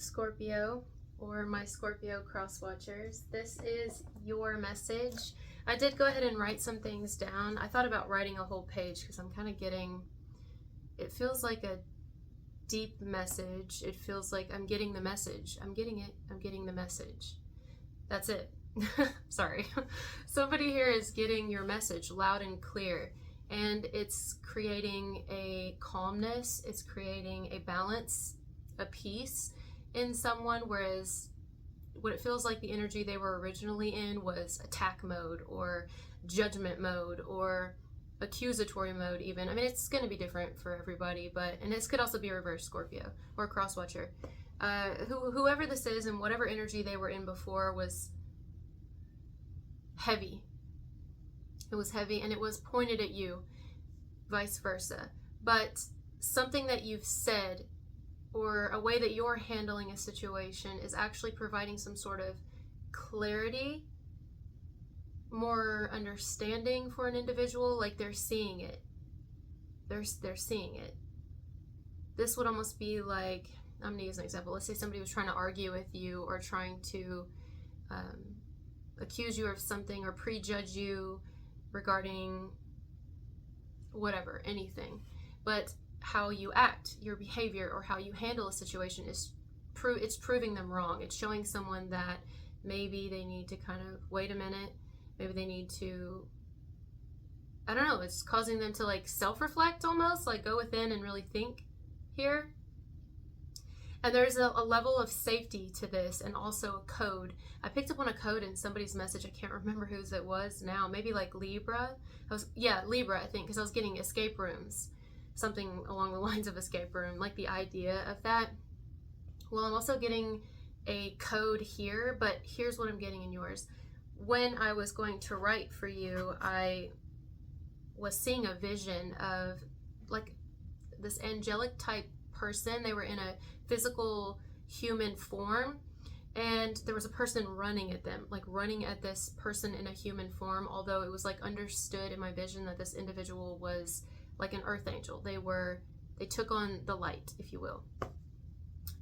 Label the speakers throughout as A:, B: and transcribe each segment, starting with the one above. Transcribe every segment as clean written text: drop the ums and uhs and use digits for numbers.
A: Scorpio, or my Scorpio cross watchers. This is your message. I did go ahead and write some things down. I thought about writing a whole page because I'm kind of getting, it feels like a deep message. It feels like I'm getting the message. I'm getting it. I'm getting the message. That's it. Sorry. Somebody here is getting your message loud and clear, and it's creating a calmness. It's creating a balance, a peace in someone, whereas what it feels like the energy they were originally in was attack mode or judgment mode or accusatory mode even. I mean, it's going to be different for everybody, and this could also be a reverse Scorpio or cross watcher. Whoever this is and whatever energy they were in before was heavy. It was heavy and it was pointed at you, vice versa. But something that you've said or a way that you're handling a situation is actually providing some sort of clarity, more understanding for an individual. Like they're seeing it. They're seeing it. This would almost be like, I'm going to use an example. Let's say somebody was trying to argue with you or trying to accuse you of something or prejudge you regarding whatever, anything. But how you act, your behavior, or how you handle a situation is it's proving them wrong. It's showing someone that maybe they need to kind of wait a minute. Maybe they need to, I don't know, it's causing them to like self-reflect almost, like go within and really think here. And there's a level of safety to this, and also a code. I picked up on a code in somebody's message. I can't remember whose it was now. Maybe like Libra. Libra, I think, because I was getting escape rooms. Something along the lines of escape room, like the idea of that. Well, I'm also getting a code here, but here's what I'm getting in yours. When I was going to write for you, I was seeing a vision of like this angelic type person. They were in a physical human form, and there was a person running at them, like running at this person in a human form, although it was like understood in my vision that this individual was like an earth angel. They took on the light, if you will.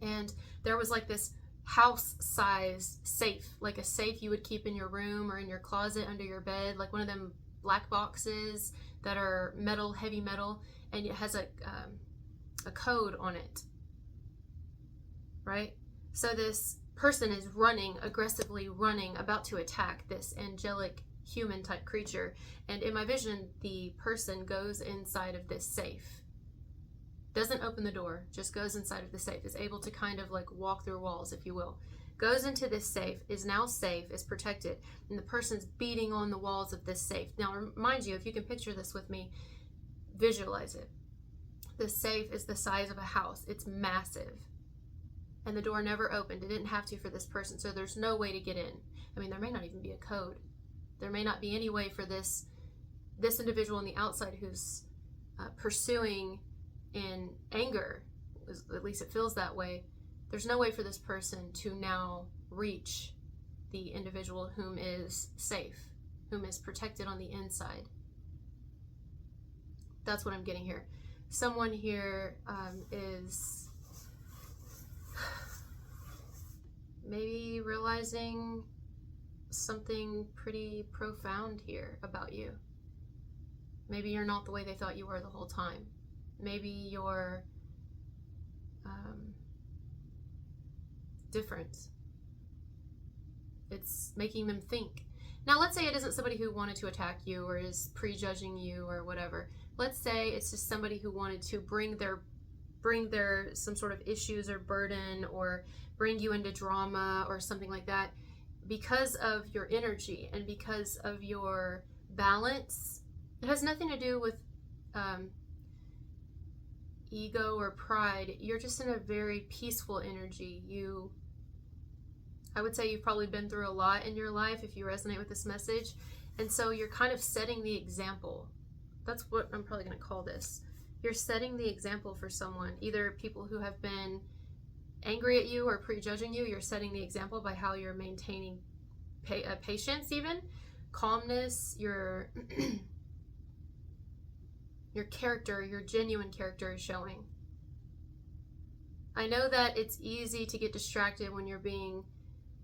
A: And there was like this house size safe, like a safe you would keep in your room or in your closet under your bed, like one of them black boxes that are metal, heavy metal, and it has a code on it, right? So this person is running, aggressively running, about to attack this angelic human type creature. And in my vision, the person goes inside of this safe, doesn't open the door, just goes inside of the safe, is able to kind of like walk through walls, if you will, goes into this safe, is now safe, is protected, and the person's beating on the walls of this safe. Now, mind you, if you can picture this with me, visualize it. The safe is the size of a house. It's massive. And the door never opened. It didn't have to for this person, so there's no way to get in. I mean, there may not even be a code. There may not be any way for this individual on the outside who's pursuing in anger, at least it feels that way. There's no way for this person to now reach the individual whom is safe, whom is protected on the inside. That's what I'm getting here. Someone here is maybe realizing something pretty profound here about you. Maybe you're not the way they thought you were the whole time. Maybe you're different. It's making them think. Now, let's say it isn't somebody who wanted to attack you or is prejudging you or whatever. Let's say it's just somebody who wanted to bring their some sort of issues or burden, or bring you into drama or something like that. Because of your energy and because of your balance, it has nothing to do with ego or pride. You're just in a very peaceful energy. I would say you've probably been through a lot in your life if you resonate with this message, and so you're kind of setting the example. That's what I'm probably going to call this. You're setting the example for someone, either people who have been angry at you or prejudging you. You're setting the example by how you're maintaining patience, even calmness. Your character, your genuine character is showing. I know that it's easy to get distracted when you're being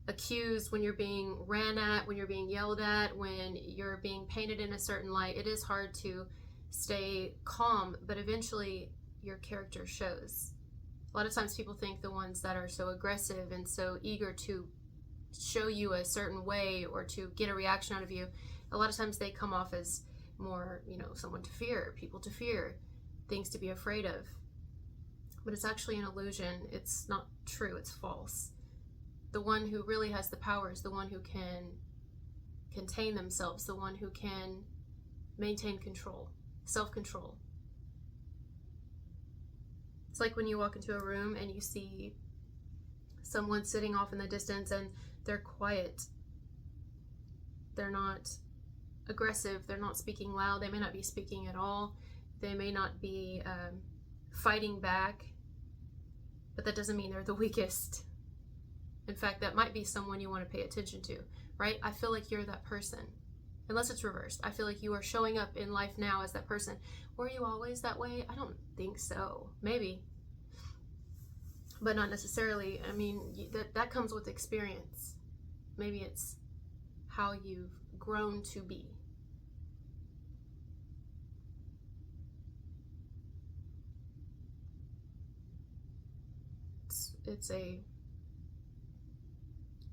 A: accused, when you're being ran at, when you're being yelled at, when you're being painted in a certain light. It is hard to stay calm, but eventually your character shows. A lot of times people think the ones that are so aggressive and so eager to show you a certain way or to get a reaction out of you, a lot of times they come off as more, someone to fear, people to fear, things to be afraid of. But it's actually an illusion. It's not true. It's false. The one who really has the power is the one who can contain themselves, the one who can maintain control, self-control. It's like when you walk into a room and you see someone sitting off in the distance and they're quiet. They're not aggressive. They're not speaking loud. They may not be speaking at all. They may not be fighting back, but that doesn't mean they're the weakest. In fact, that might be someone you want to pay attention to, right? I feel like you're that person. Unless it's reversed. I feel like you are showing up in life now as that person. Were you always that way? I don't think so. Maybe. But not necessarily. I mean, that comes with experience. Maybe it's how you've grown to be. It's a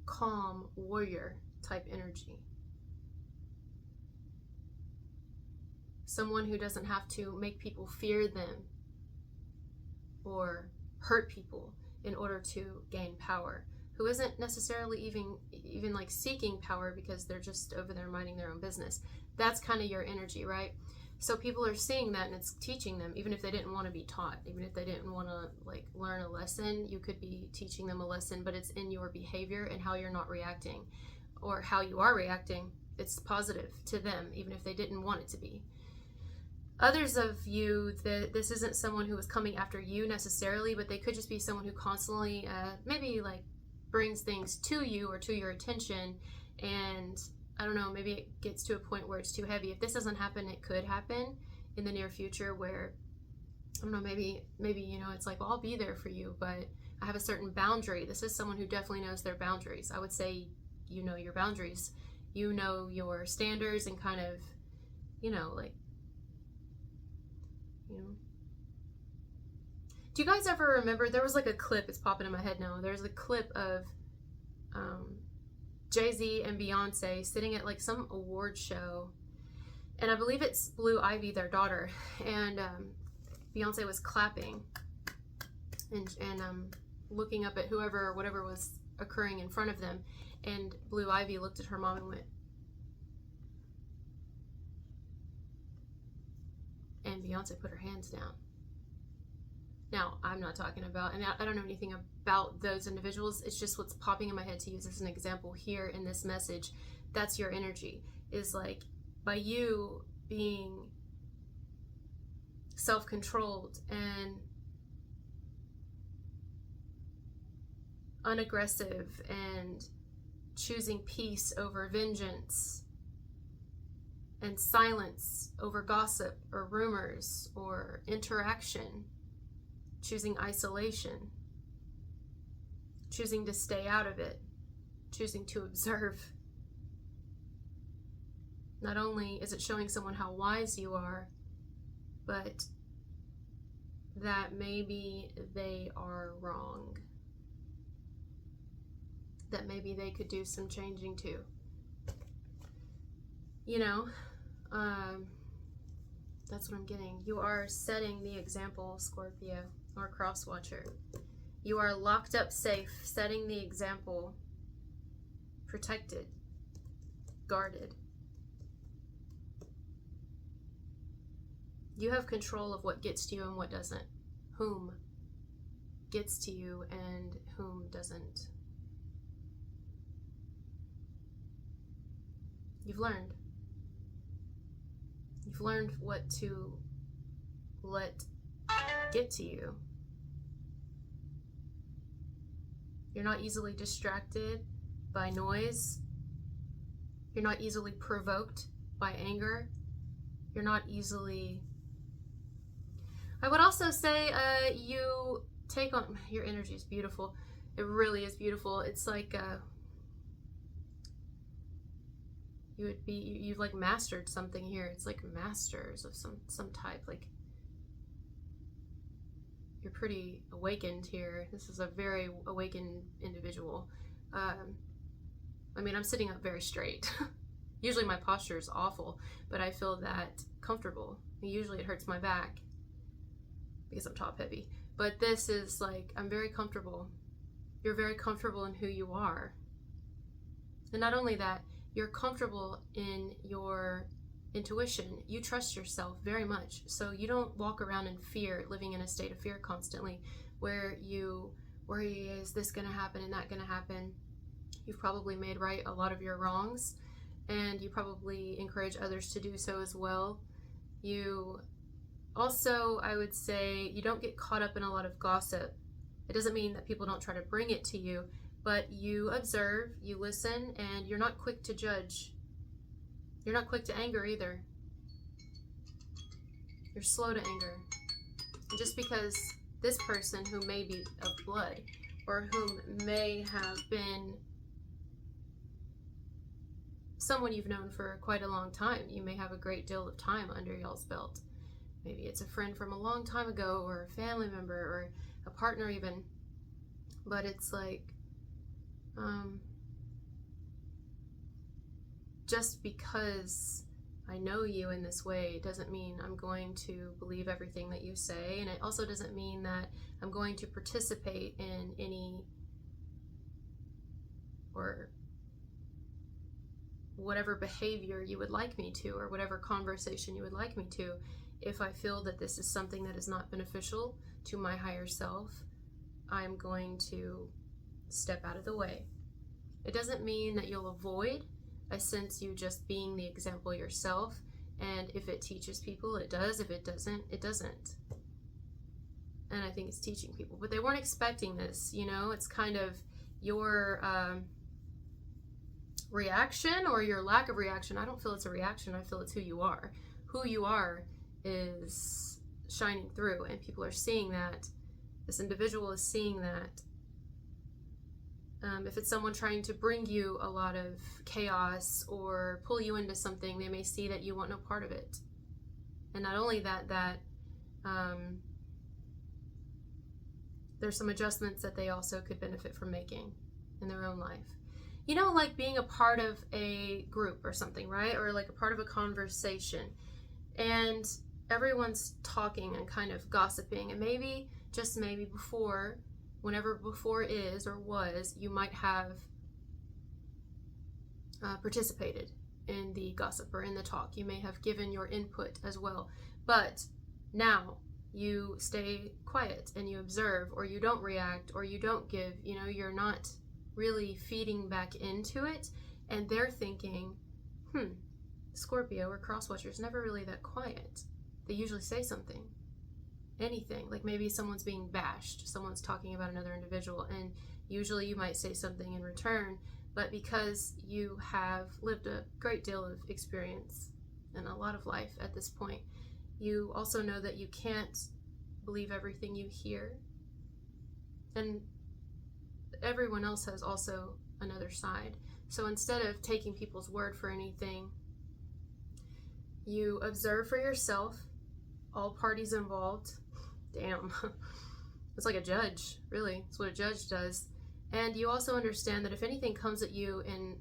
A: calm warrior type energy. Someone who doesn't have to make people fear them or hurt people in order to gain power, who isn't necessarily even like seeking power because they're just over there minding their own business. That's kind of your energy, right? So people are seeing that and it's teaching them, even if they didn't want to be taught, even if they didn't want to learn a lesson, you could be teaching them a lesson, but it's in your behavior and how you're not reacting, or how you are reacting. It's positive to them, even if they didn't want it to be. Others of you, this isn't someone who is coming after you necessarily, but they could just be someone who constantly maybe brings things to you or to your attention, and I don't know, maybe it gets to a point where it's too heavy. If this doesn't happen, it could happen in the near future where, I don't know, maybe it's like, well, I'll be there for you, but I have a certain boundary. This is someone who definitely knows their boundaries. I would say you know your boundaries. You know your standards and kind of, Do you guys ever remember, there was a clip, it's popping in my head now, there's a clip of Jay-Z and Beyonce sitting at some award show, and I believe it's Blue Ivy, their daughter, and Beyonce was clapping and looking up at whoever or whatever was occurring in front of them, and Blue Ivy looked at her mom and went, and Beyonce put her hands down. Now, I'm not talking about, and I don't know anything about those individuals. It's just what's popping in my head to use as an example here in this message. That's your energy. Is by you being self-controlled and unaggressive and choosing peace over vengeance and silence over gossip or rumors or interaction, choosing isolation, choosing to stay out of it, choosing to observe. Not only is it showing someone how wise you are, but that maybe they are wrong. That maybe they could do some changing too. That's what I'm getting. You are setting the example, Scorpio, or cross watcher. You are locked up safe, setting the example, protected, guarded. You have control of what gets to you and what doesn't, whom gets to you and whom doesn't. You've learned. You've learned what to let get to you. You're not easily distracted by noise. You're not easily provoked by anger. You're not easily... I would also say you take on your energy is beautiful. It really is beautiful. It's like you've like mastered something here. It's like masters of some type. Like you're pretty awakened here. This is a very awakened individual. I mean, I'm sitting up very straight. Usually my posture is awful, but I feel that comfortable. Usually it hurts my back because I'm top heavy. But this is like, I'm very comfortable. You're very comfortable in who you are. And not only that, you're comfortable in your intuition. You trust yourself very much. So you don't walk around in fear, living in a state of fear constantly, where you worry, is this going to happen and that going to happen? You've probably made right a lot of your wrongs, and you probably encourage others to do so as well. You also, I would say, you don't get caught up in a lot of gossip. It doesn't mean that people don't try to bring it to you, but you observe, you listen, and you're not quick to judge. You're not quick to anger either. You're slow to anger. And just because this person who may be of blood, or whom may have been someone you've known for quite a long time, you may have a great deal of time under y'all's belt. Maybe it's a friend from a long time ago, or a family member, or a partner even. But it's like, just because I know you in this way doesn't mean I'm going to believe everything that you say, and it also doesn't mean that I'm going to participate in any or whatever behavior you would like me to, or whatever conversation you would like me to, if I feel that this is something that is not beneficial to my higher self. I'm going to step out of the way. It doesn't mean that you'll avoid. I sense you just being the example yourself, and if it teaches people, it does. If it doesn't, it doesn't. And I think it's teaching people, but they weren't expecting this, you know. It's kind of your reaction or your lack of reaction. I don't feel it's a reaction. I feel it's who you are. Who you are is shining through, and people are seeing that. This individual is seeing that. If it's someone trying to bring you a lot of chaos or pull you into something, they may see that you want no part of it. And not only that, there's some adjustments that they also could benefit from making in their own life. You know, like being a part of a group or something, right? Or like a part of a conversation. And everyone's talking and kind of gossiping. And maybe, just maybe before, whenever before is or was, you might have participated in the gossip or in the talk. You may have given your input as well. But now you stay quiet and you observe, or you don't react, or you don't give, you know, you're not really feeding back into it. And they're thinking, Scorpio or cross-watchers never really that quiet. They usually say something. Anything, like maybe someone's being bashed, someone's talking about another individual, and usually you might say something in return. But because you have lived a great deal of experience and a lot of life at this point, you also know that you can't believe everything you hear, and everyone else has also another side. So instead of taking people's word for anything, you observe for yourself, all parties involved. Damn. It's like a judge, really. It's what a judge does. And you also understand that if anything comes at you in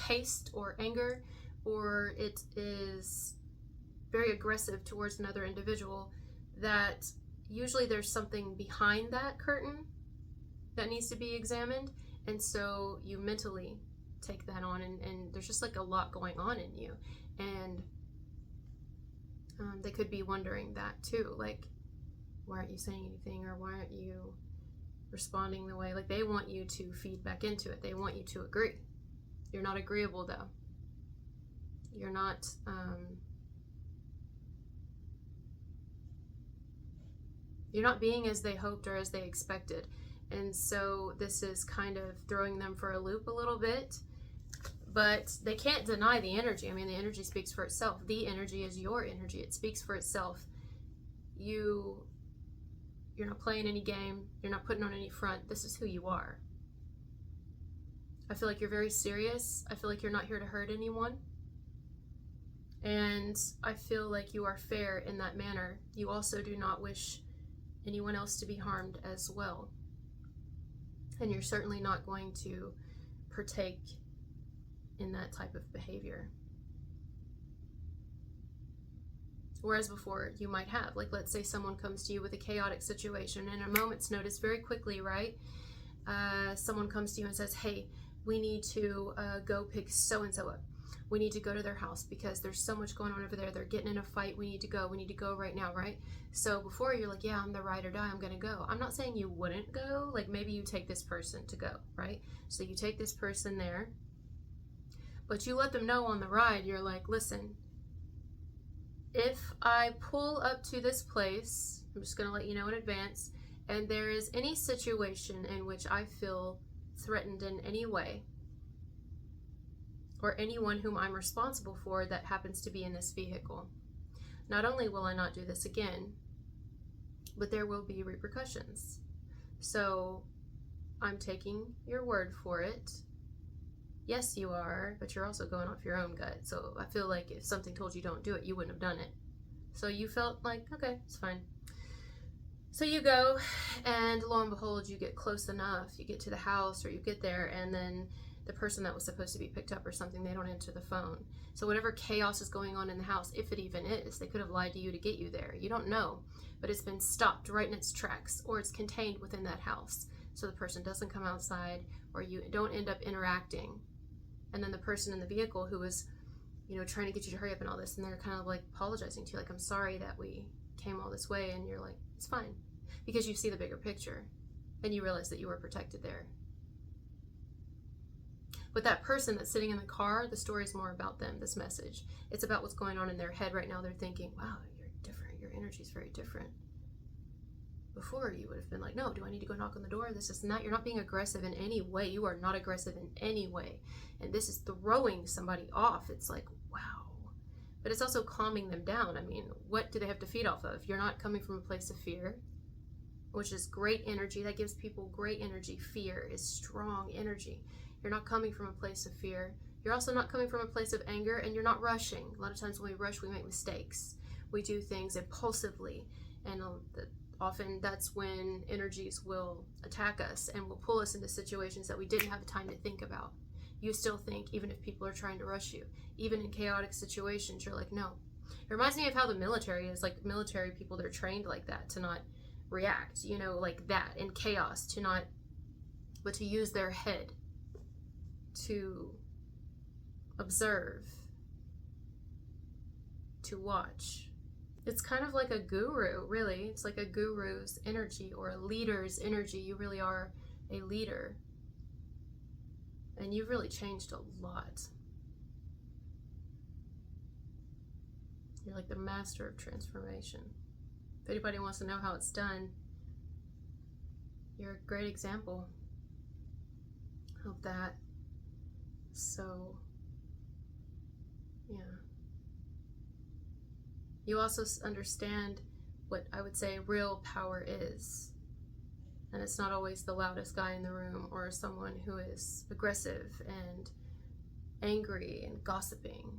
A: haste or anger, or it is very aggressive towards another individual, that usually there's something behind that curtain that needs to be examined. And so you mentally take that on, and there's just like a lot going on in you. And they could be wondering that too, like, why aren't you saying anything, or why aren't you responding the way, like they want you to feed back into it. They want you to agree. You're not agreeable though. You're not being as they hoped or as they expected. And so this is kind of throwing them for a loop a little bit. But they can't deny the energy. I mean, the energy speaks for itself. The energy is your energy. It speaks for itself. You You're not playing any game. You're not putting on any front. This is who you are. I feel like you're very serious. I feel like you're not here to hurt anyone. And I feel like you are fair in that manner. You also do not wish anyone else to be harmed as well. And you're certainly not going to partake in that type of behavior. Whereas before you might have, like, let's say someone comes to you with a chaotic situation and a moment's notice, very quickly, right? Someone comes to you and says, hey, we need to go pick so-and-so up. We need to go to their house because there's so much going on over there. They're getting in a fight. We need to go right now, right? So before you're like, yeah, I'm the ride or die, I'm gonna go. I'm not saying you wouldn't go. Like, maybe you take this person to go, right? So you take this person there, but you let them know on the ride, you're like, listen, if I pull up to this place, I'm just going to let you know in advance, and there is any situation in which I feel threatened in any way, or anyone whom I'm responsible for that happens to be in this vehicle, not only will I not do this again, but there will be repercussions. So I'm taking your word for it. Yes, you are, but you're also going off your own gut. So I feel like if something told you don't do it, you wouldn't have done it. So you felt like, okay, it's fine. So you go, and lo and behold, you get close enough. You get to the house, or you get there, and then the person that was supposed to be picked up or something, they don't answer the phone. So whatever chaos is going on in the house, if it even is, they could have lied to you to get you there. You don't know, but it's been stopped right in its tracks, or it's contained within that house. So the person doesn't come outside, or you don't end up interacting. And then the person in the vehicle who was, trying to get you to hurry up and all this, and they're kind of like apologizing to you, like, I'm sorry that we came all this way, and you're like, it's fine. Because you see the bigger picture, and you realize that you were protected there. But that person that's sitting in the car, the story is more about them, this message. It's about what's going on in their head right now. They're thinking, wow, you're different. Your energy is very different. Before, you would have been like, no, do I need to go knock on the door? This is not, you're not being aggressive in any way. You are not aggressive in any way. And this is throwing somebody off. It's like, wow. But it's also calming them down. I mean, what do they have to feed off of? You're not coming from a place of fear, which is great energy. That gives people great energy. Fear is strong energy. You're not coming from a place of fear. You're also not coming from a place of anger, and you're not rushing. A lot of times when we rush, we make mistakes. We do things impulsively, and often that's when energies will attack us and will pull us into situations that we didn't have the time to think about. You still think, even if people are trying to rush you, even in chaotic situations, you're like, no. It reminds me of how the military is. Like, military people, they're trained like that, to not react, like that, in chaos, but to use their head to observe, to watch. It's kind of like a guru, really. It's like a guru's energy, or a leader's energy. You really are a leader. And you've really changed a lot. You're like the master of transformation. If anybody wants to know how it's done, you're a great example of that. So, yeah. You also understand what I would say real power is. And it's not always the loudest guy in the room, or someone who is aggressive and angry and gossiping.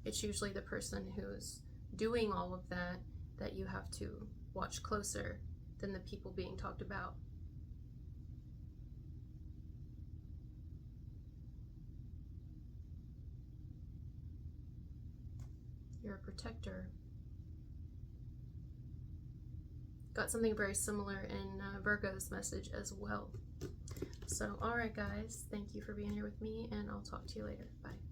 A: It's usually the person who's doing all of that you have to watch closer than the people being talked about. You're a protector. Got something very similar in Virgo's message as well. So, all right, guys, thank you for being here with me, and I'll talk to you later. Bye.